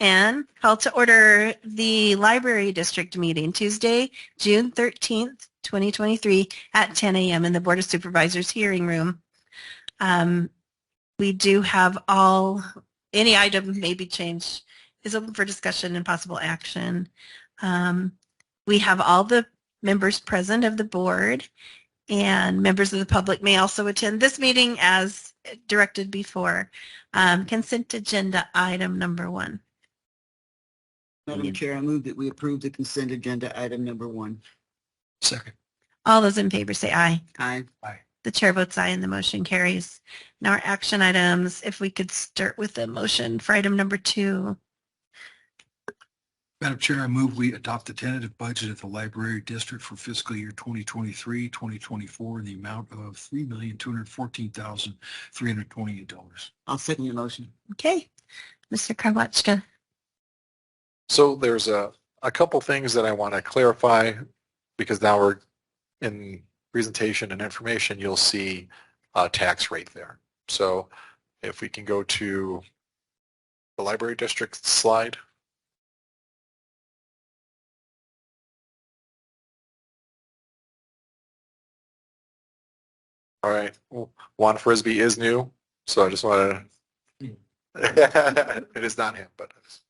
And call to order the library district meeting Tuesday, June 13th, 2023 at 10 a.m. in the Board of Supervisors hearing room. We do have any item may be changed is open for discussion and possible action. We have all the members present of the board, and members of the public may also attend this meeting as directed before. Consent agenda item number 1. Madam Chair, I move that we approve the consent agenda item number 1. Second. All those in favor say aye. Aye. Aye. The chair votes aye and the motion carries. Now our action items, if we could start with the motion for item number 2. Madam Chair, I move we adopt the tentative budget of the library district for fiscal year 2023-2024 in the amount of $3,214,328. I'll second your motion. Okay. Mr. Karwatchka. So there's a couple things that I want to clarify, because now we're in presentation and information, you'll see a tax rate there. So if we can go to the library district slide. All right, Juan Frisbee is new, so I just want to, it is not him, but it's.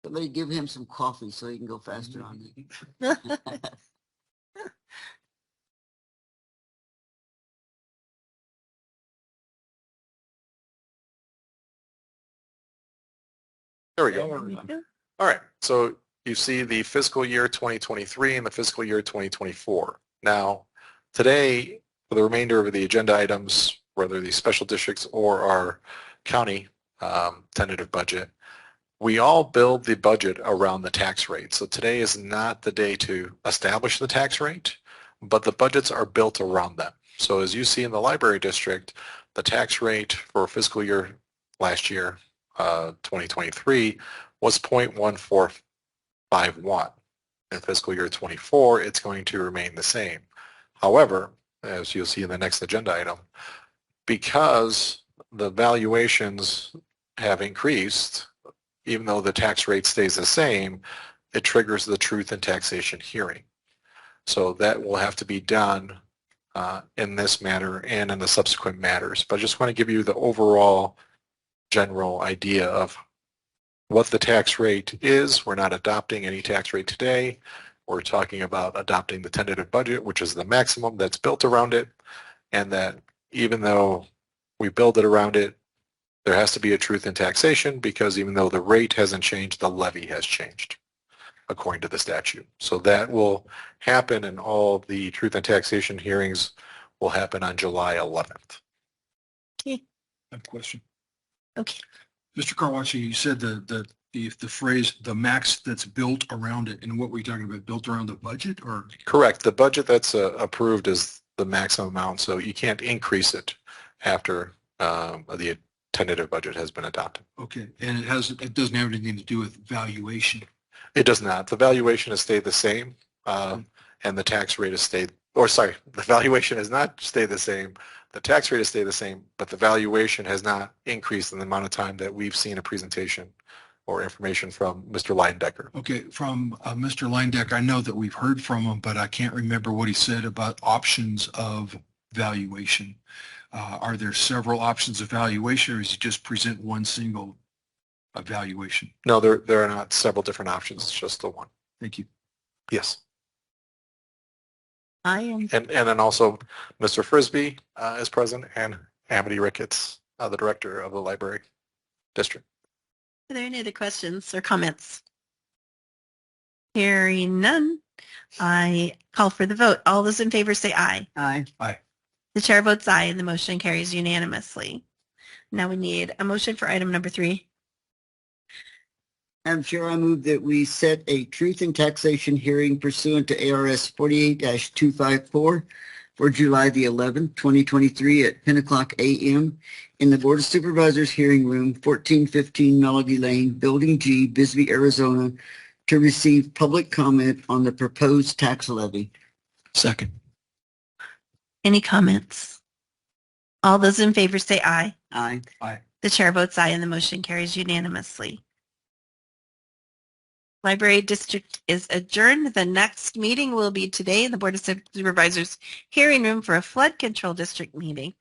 Somebody give him some coffee so he can go faster on it. There we go. All right, so you see the fiscal year 2023 and the fiscal year 2024. Now, today, for the remainder of the agenda items, whether these special districts or our county tentative budget, we all build the budget around the tax rate. So today is not the day to establish the tax rate, but the budgets are built around them. So as you see in the library district, the tax rate for fiscal year last year, 2023, was 0.1451. In fiscal year 24, it's going to remain the same. However, as you'll see in the next agenda item, because the valuations have increased, even though the tax rate stays the same, it triggers the truth and taxation hearing. So that will have to be done in this matter and in the subsequent matters. But I just want to give you the overall general idea of what the tax rate is. We're not adopting any tax rate today. We're talking about adopting the tentative budget, which is the maximum that's built around it, and that even though we build it around it, there has to be a truth in taxation, because even though the rate hasn't changed, the levy has changed according to the statute. So that will happen, and all the truth and taxation hearings will happen on July 11th. Okay. I have a question. Okay. Mr. Karwatchka, you said the phrase, the max that's built around it, and what were you talking about, built around the budget, or? Correct. The budget that's approved is the maximum amount, so you can't increase it after the tentative budget has been adopted. Okay, and it doesn't have anything to do with valuation. It does not. The valuation has stayed the same, and the tax rate has stayed, or sorry, the valuation has not stayed the same. The tax rate has stayed the same, but the valuation has not increased in the amount of time that we've seen a presentation or information from Mr. Leindecker. Okay, from Mr. Leindecker, I know that we've heard from him, but I can't remember what he said about options of valuation. Are there several options of valuation, or does he just present one single evaluation? No, there are not several different options. It's just the one. Thank you. Yes. I am. And then also Mr. Frisbee is present, and Amity Ricketts, the director of the library district. Are there any other questions or comments? Hearing none, I call for the vote. All those in favor say aye. Aye. Aye. The chair votes aye and the motion carries unanimously. Now we need a motion for item number 3. Madam Chair, I move that we set a truth in taxation hearing pursuant to ARS 48-254 for July the 11th, 2023 at 10 o'clock a.m. in the Board of Supervisors hearing room, 1415 Melody Lane, Building G, Bisbee, Arizona, to receive public comment on the proposed tax levy. Second. Any comments? All those in favor say aye. Aye. The chair votes aye and the motion carries unanimously. Library District is adjourned. The next meeting will be today in the Board of Supervisors hearing room for a flood control district meeting.